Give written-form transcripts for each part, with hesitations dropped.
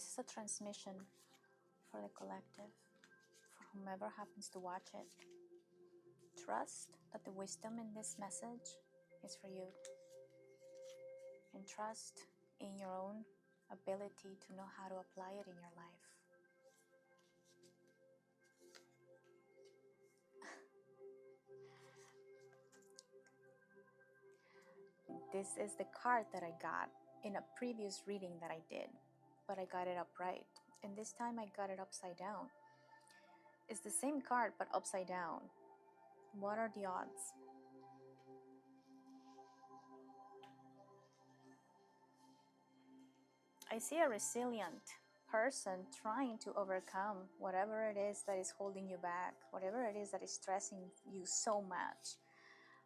This is a transmission for the collective, for whomever happens to watch it. Trust that the wisdom in this message is for you. And trust in your own ability to know how to apply it in your life. This is the card that I got in a previous reading that I did, but I got it upright. And this time I got it upside down. It's the same card, but upside down. What are the odds? I see a resilient person trying to overcome whatever it is that is holding you back, whatever it is that is stressing you so much.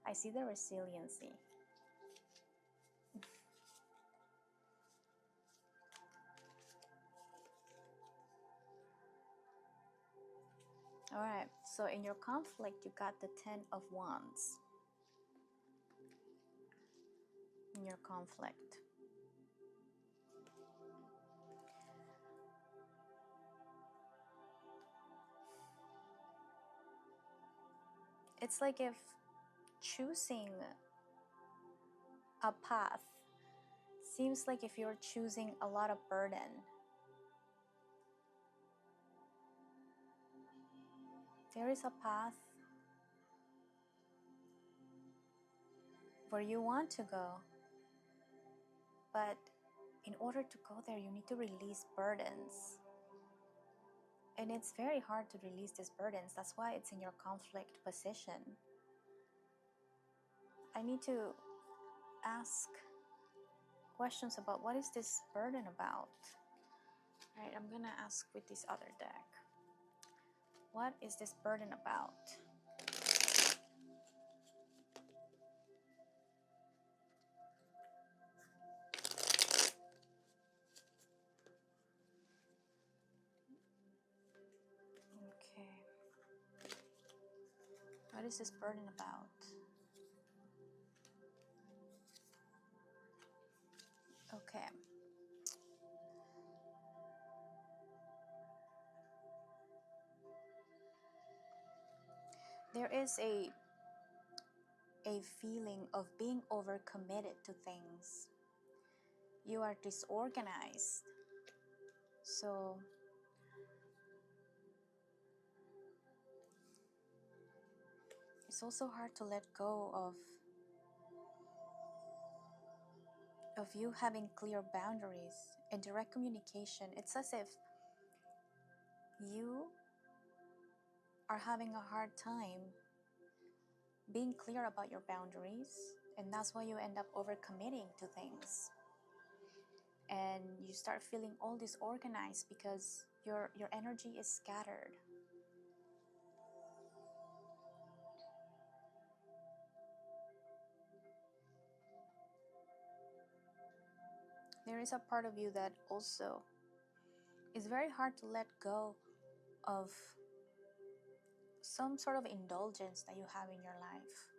I see the resiliency. All right, so in your conflict, you got the 10 of Wands. In your conflict. It's like if choosing a path seems like if you're choosing a lot of burden. There is a path where you want to go, but in order to go there, you need to release burdens. And it's very hard to release these burdens. That's why it's in your conflict position. I need to ask questions about what is this burden about. All right, I'm gonna ask with this other deck. What is this burden about? Okay. What is this burden about? Okay. There is a feeling of being overcommitted to things. You are disorganized. So it's also hard to let go of you having clear boundaries and direct communication. It's as if you are having a hard time being clear about your boundaries, and that's why you end up overcommitting to things. And you start feeling all disorganized because your energy is scattered. There is a part of you that also is very hard to let go of some sort of indulgence that you have in your life.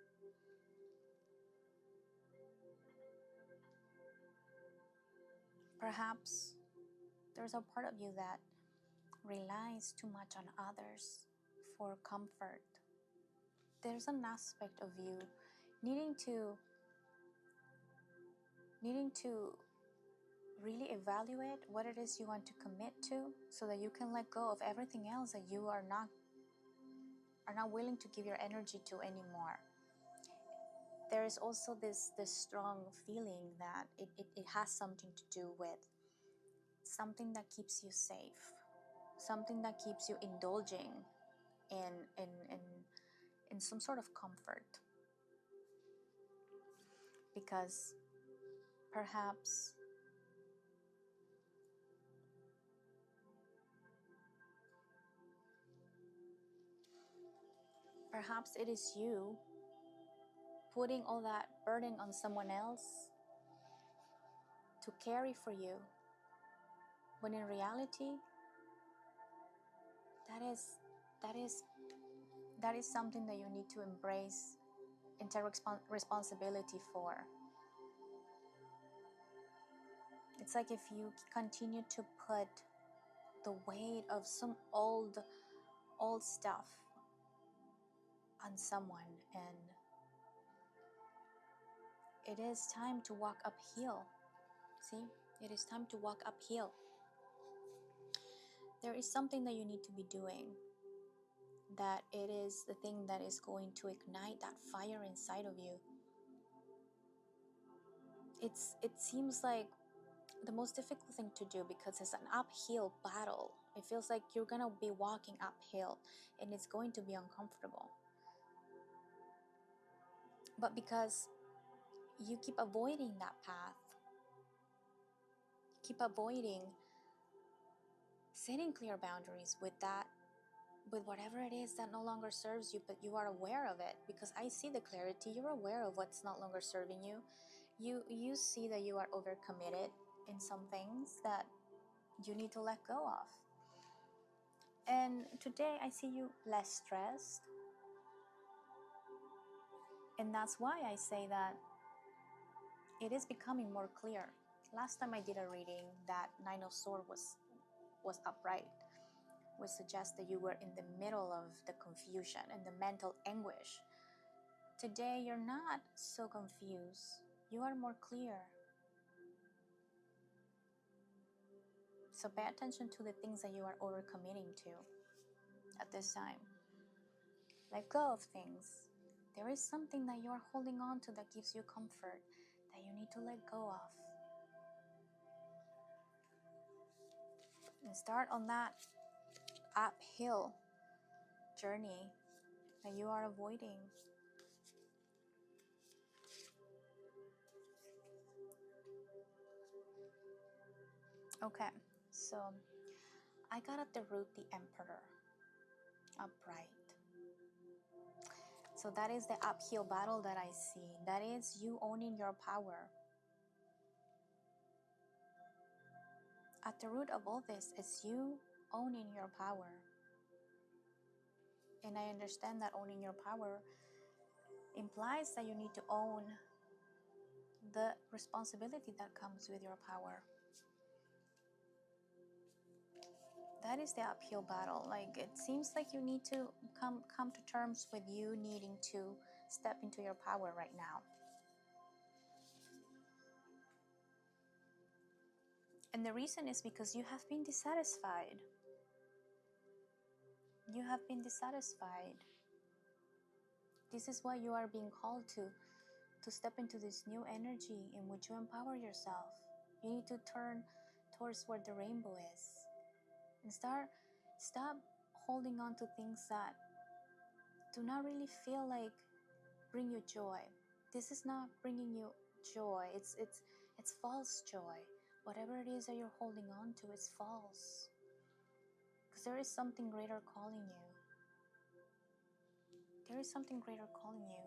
Perhaps there's a part of you that relies too much on others for comfort. There's an aspect of you needing to really evaluate what it is you want to commit to, so that you can let go of everything else that you are not willing to give your energy to anymore. There is also this strong feeling that it has something to do with something that keeps you safe, something that keeps you indulging in some sort of comfort. Because perhaps it is you putting all that burden on someone else to carry for you, when in reality that is something that you need to embrace and take responsibility for. It's like if you continue to put the weight of some old stuff on someone, and it is time to walk uphill. See, it is time to walk uphill. There is something that you need to be doing, that it is the thing that is going to ignite that fire inside of you. It seems like the most difficult thing to do because it's an uphill battle. It feels like you're gonna be walking uphill and it's going to be uncomfortable. But because you keep avoiding that path, keep avoiding setting clear boundaries with that, with whatever it is that no longer serves you, but you are aware of it, because I see the clarity. You're aware of what's not longer serving you. You see that you are overcommitted in some things that you need to let go of. And today I see you less stressed. And that's why I say that it is becoming more clear. Last time I did a reading, that Nine of Swords was upright, which suggests that you were in the middle of the confusion and the mental anguish. Today you're not so confused. You are more clear. So pay attention to the things that you are overcommitting to at this time. Let go of things. There is something that you are holding on to that gives you comfort that you need to let go of. And start on that uphill journey that you are avoiding. Okay, so I got at the root the Emperor, upright. So that is the uphill battle that I see. That is you owning your power. At the root of all this is you owning your power. And I understand that owning your power implies that you need to own the responsibility that comes with your power. That is the uphill battle. Like, it seems like you need to come to terms with you needing to step into your power right now. And the reason is because you have been dissatisfied. You have been dissatisfied. This is why you are being called to step into this new energy in which you empower yourself. You need to turn towards where the rainbow is. And stop holding on to things that do not really feel like bring you joy. This is not bringing you joy. It's false joy. Whatever it is that you're holding on to, it's false. Because there is something greater calling you. There is something greater calling you.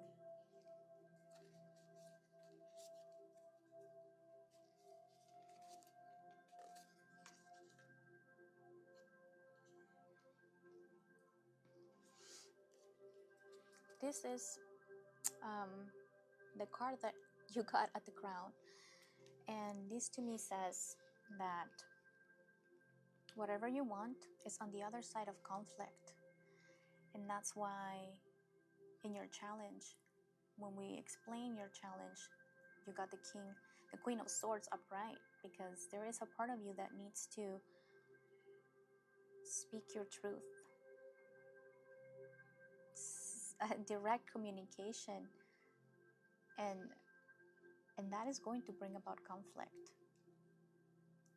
This is the card that you got at the crown. And this to me says that whatever you want is on the other side of conflict. And that's why in your challenge, when we explain your challenge, you got the Queen of Swords upright, because there is a part of you that needs to speak your truth. A direct communication, and that is going to bring about conflict.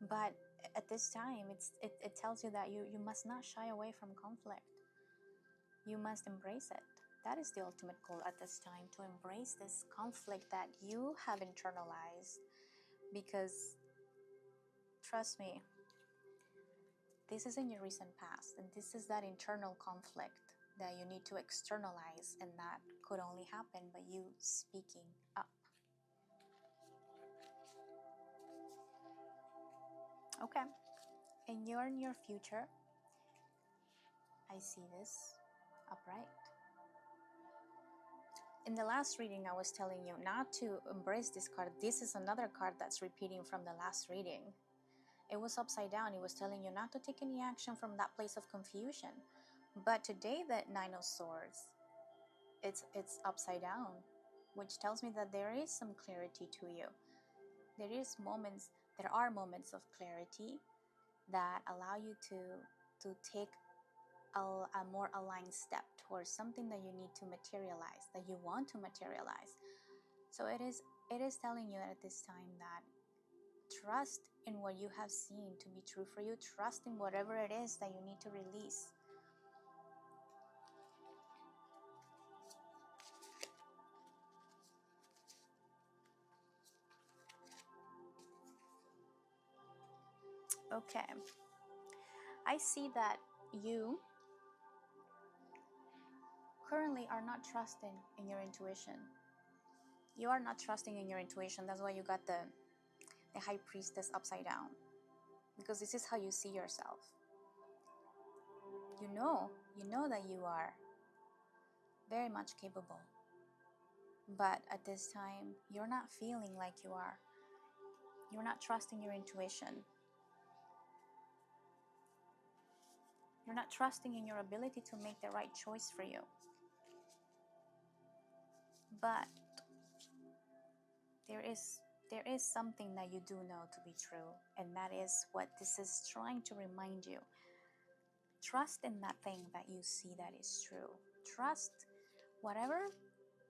But at this time, it tells you that you must not shy away from conflict. You must embrace it. That is the ultimate goal at this time, to embrace this conflict that you have internalized. Because trust me, this is in your recent past, and this is that internal conflict that you need to externalize, and that could only happen by you speaking up. Okay, in your near future, I see this upright. In the last reading, I was telling you not to embrace this card. This is another card that's repeating from the last reading. It was upside down. It was telling you not to take any action from that place of confusion. But today, that Nine of Swords, it's upside down, which tells me that there is some clarity to you. There are moments of clarity that allow you to take a more aligned step towards something that you need to materialize, that you want to materialize. So it is telling you at this time that trust in what you have seen to be true for you. Trust in whatever it is that you need to release. Okay. I see that you currently are not trusting in your intuition. You are not trusting in your intuition. That's why you got the High Priestess upside down. Because this is how you see yourself. You know that you are very much capable. But at this time, you're not feeling like you are. You're not trusting your intuition. You're not trusting in your ability to make the right choice for you. But there is something that you do know to be true, and that is what this is trying to remind you. Trust in that thing that you see that is true. Trust whatever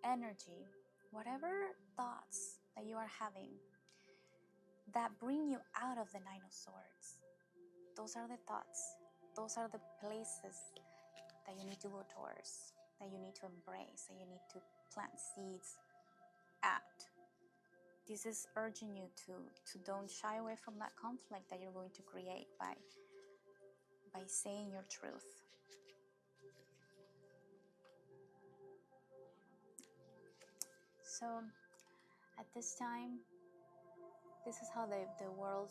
energy, whatever thoughts that you are having that bring you out of the Nine of Swords. Those are the thoughts. Those are the places that you need to go towards, that you need to embrace, that you need to plant seeds at. This is urging you to don't shy away from that conflict that you're going to create by saying your truth. So at this time, this is how the world,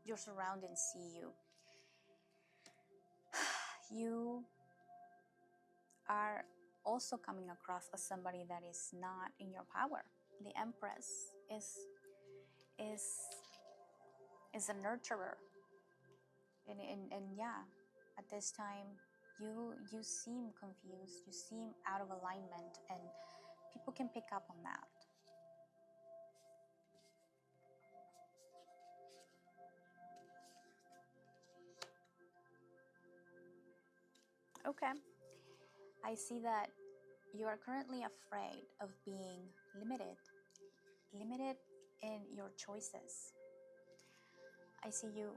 your surroundings see you. You are also coming across as somebody that is not in your power. The Empress is a nurturer, and yeah, at this time you seem confused, you seem out of alignment, and people can pick up on that. Okay, I see that you are currently afraid of being limited in your choices. I see you.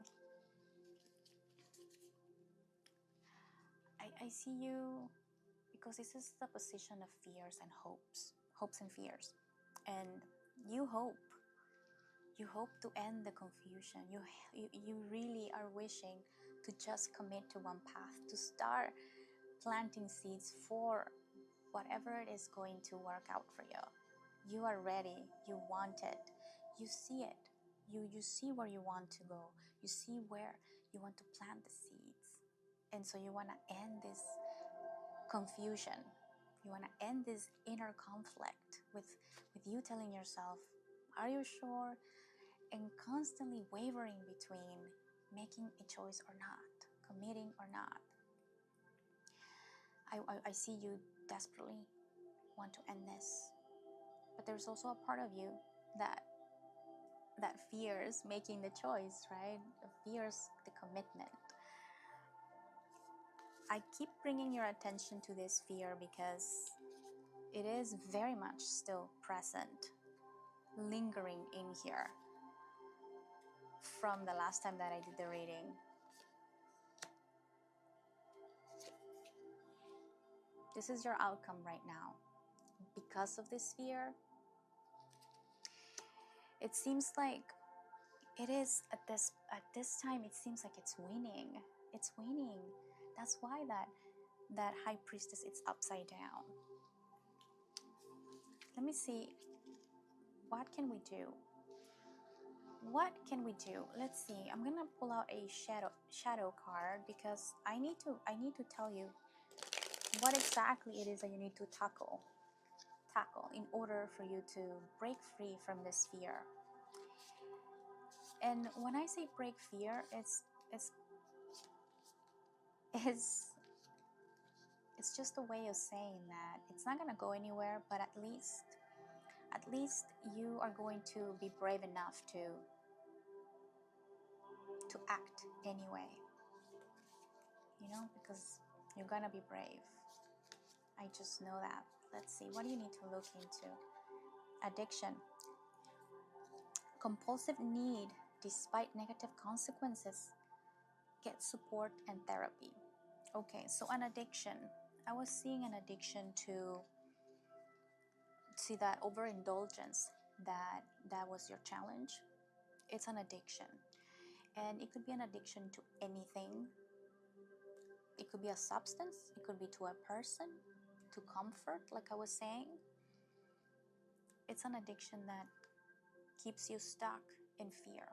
I see you because this is the position of fears and hopes and fears. And you hope to end the confusion. You really are wishing to just commit to one path, to start planting seeds for whatever it is going to work out for you. You are ready, you want it, you see it, you see where you want to go, you see where you want to plant the seeds. And so you want to end this confusion, you want to end this inner conflict with you telling yourself, are you sure? And constantly wavering between making a choice or not, committing or not. I see you desperately want to end this, but there's also a part of you that fears making the choice, right? Fears the commitment. I keep bringing your attention to this fear because it is very much still present, lingering in here from the last time that I did the reading. This is your outcome right now. Because of this fear, it seems like it is at this time, it seems like it's winning. It's winning. That's why that High Priestess, it's upside down. Let me see. What can we do? What can we do? Let's see. I'm gonna pull out a shadow card because I need to tell you what exactly it is that you need to tackle. tackle in order for you to break free from this fear. And when I say break fear, it's it's just a way of saying that it's not going to go anywhere, but at least you are going to be brave enough to act anyway, because you're going to be brave. I just know that. Let's see, what do you need to look into? Addiction. Compulsive need, despite negative consequences, get support and therapy. Okay, so an addiction. I was seeing an addiction to see that overindulgence, that was your challenge. It's an addiction, and it could be an addiction to anything. It could be a substance, it could be to a person, to comfort, like I was saying. It's an addiction that keeps you stuck in fear.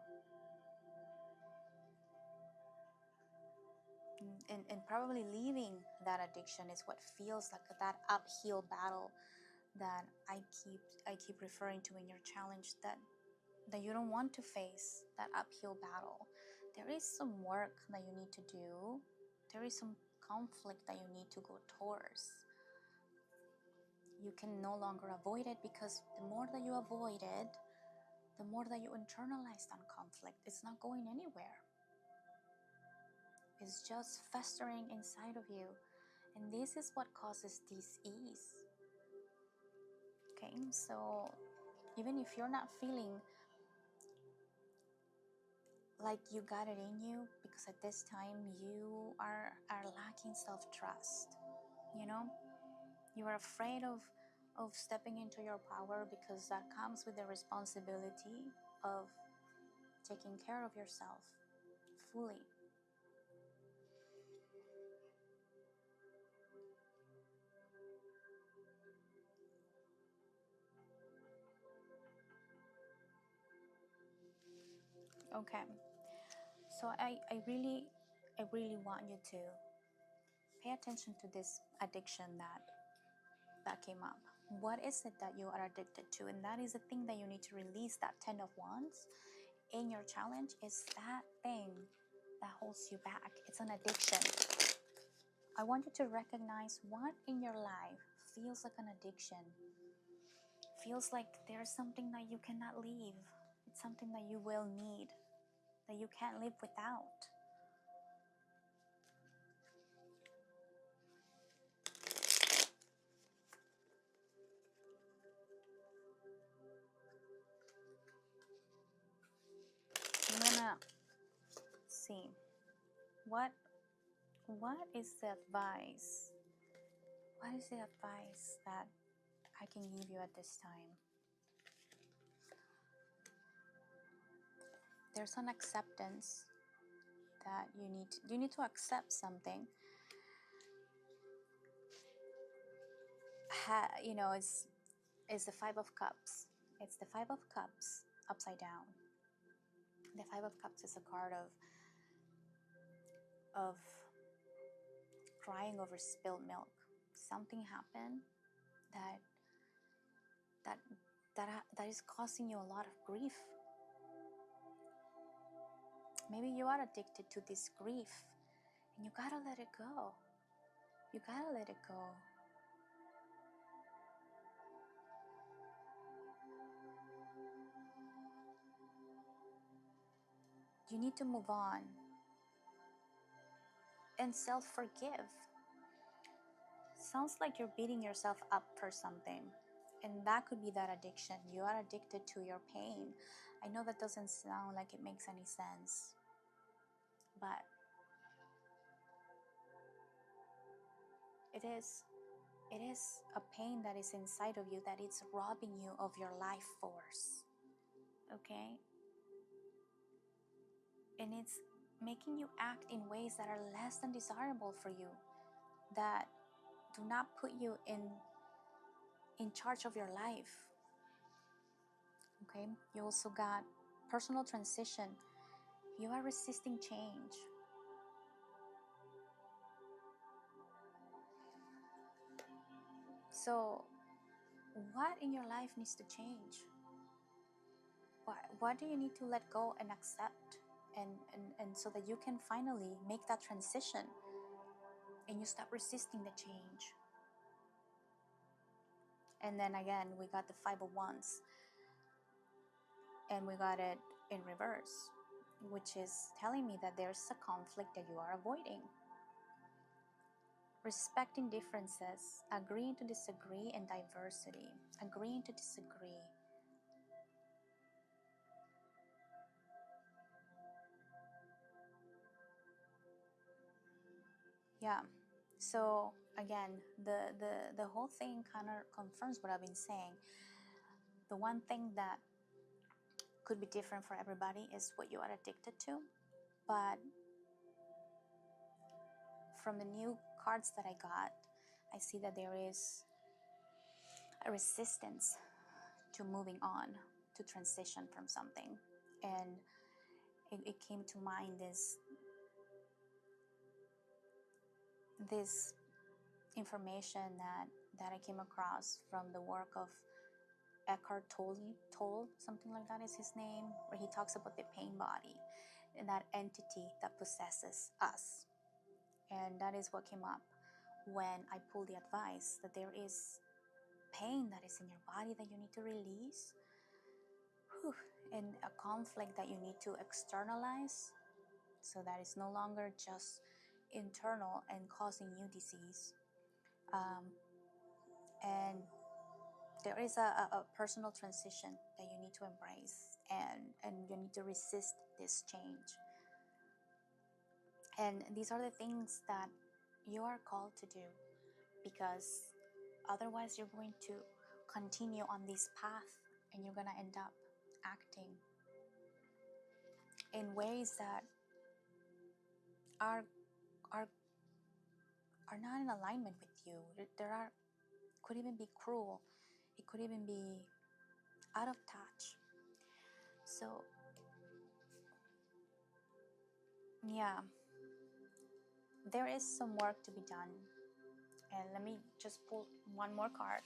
And probably leaving that addiction is what feels like that uphill battle that I keep referring to in your challenge, that you don't want to face that uphill battle. There is some work that you need to do. There is some conflict that you need to go towards. You can no longer avoid it, because the more that you avoid it, the more that you internalize that conflict. It's not going anywhere. It's just festering inside of you. And this is what causes dis-ease. Okay, so even if you're not feeling like you got it in you, because at this time you are lacking self-trust, you are afraid of stepping into your power, because that comes with the responsibility of taking care of yourself fully. Okay, so I really want you to pay attention to this addiction that came up. What is it that you are addicted to? And that is the thing that you need to release. That 10 of Wands in your challenge is that thing that holds you back. It's an addiction. I want you to recognize what in your life feels like an addiction. Feels like there's something that you cannot leave. It's something that you will need, that you can't live without. I'm gonna see what is the advice? What is the advice that I can give you at this time? There's an acceptance that you need to accept something. It's the Five of Cups. It's the Five of Cups upside down. The Five of Cups is a card of crying over spilled milk. Something happened that is causing you a lot of grief. Maybe you are addicted to this grief, and you gotta let it go. You gotta let it go. You need to move on and self-forgive. Sounds like you're beating yourself up for something, and that could be that addiction. You are addicted to your pain. I know that doesn't sound like it makes any sense, but it is a pain that is inside of you, that it's robbing you of your life force. Okay? And it's making you act in ways that are less than desirable for you, that do not put you in charge of your life. Okay? You also got personal transition. You are resisting change. So what in your life needs to change? What do you need to let go and accept, and so that you can finally make that transition and you stop resisting the change? And then again, we got the 501s, and we got it in reverse, which is telling me that there's a conflict that you are avoiding. Respecting differences, agreeing to disagree, and diversity. Agreeing to disagree. Yeah. So again, the whole thing kind of confirms what I've been saying. The one thing that could be different for everybody is what you are addicted to. But from the new cards that I got, I see that there is a resistance to moving on, to transition from something. And it came to mind this information that I came across from the work of Eckhart Tolle, something like that is his name, where he talks about the pain body and that entity that possesses us. And that is what came up when I pulled the advice that there is pain that is in your body that you need to release. Whew. And a conflict that you need to externalize, so that it's no longer just internal and causing you disease. And there is a personal transition that you need to embrace, and you need to resist this change. And these are the things that you are called to do, because otherwise you're going to continue on this path and you're going to end up acting in ways that are are are not in alignment with you. There are could even be cruel. It could even be out of touch. So yeah, there is some work to be done. And let me just pull one more card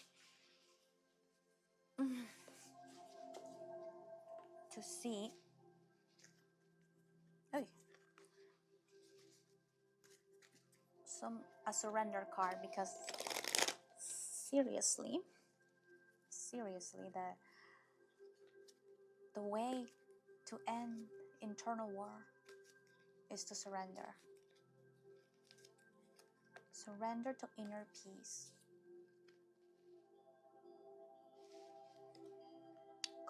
to see. Oh, a surrender card, because seriously, the way to end internal war is to surrender. Surrender to inner peace.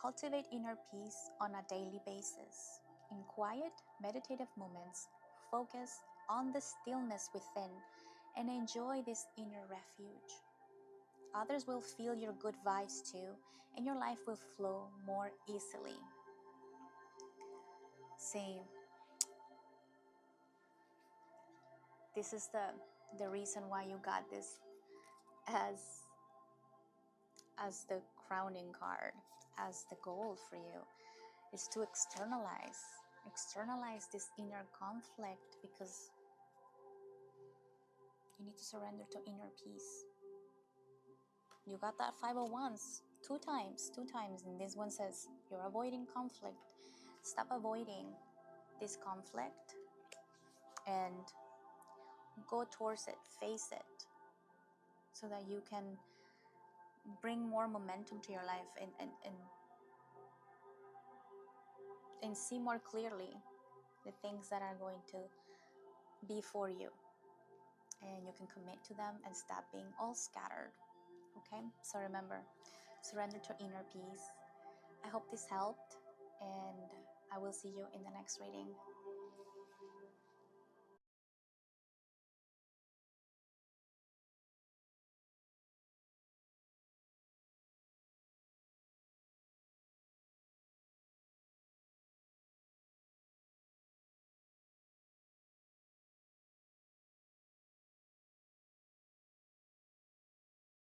Cultivate inner peace on a daily basis. In quiet, meditative moments, focus on the stillness within and enjoy this inner refuge. Others will feel your good vibes too, and your life will flow more easily. See, this is the reason why you got this as the crowning card, as the goal for you, is to externalize this inner conflict, because you need to surrender to inner peace. You got that 501s two times, and this one says you're avoiding conflict. Stop avoiding this conflict and go towards it, face it, so that you can bring more momentum to your life and see more clearly the things that are going to be for you. And you can commit to them and stop being all scattered. Okay? So remember, surrender to inner peace. I hope this helped, and I will see you in the next reading.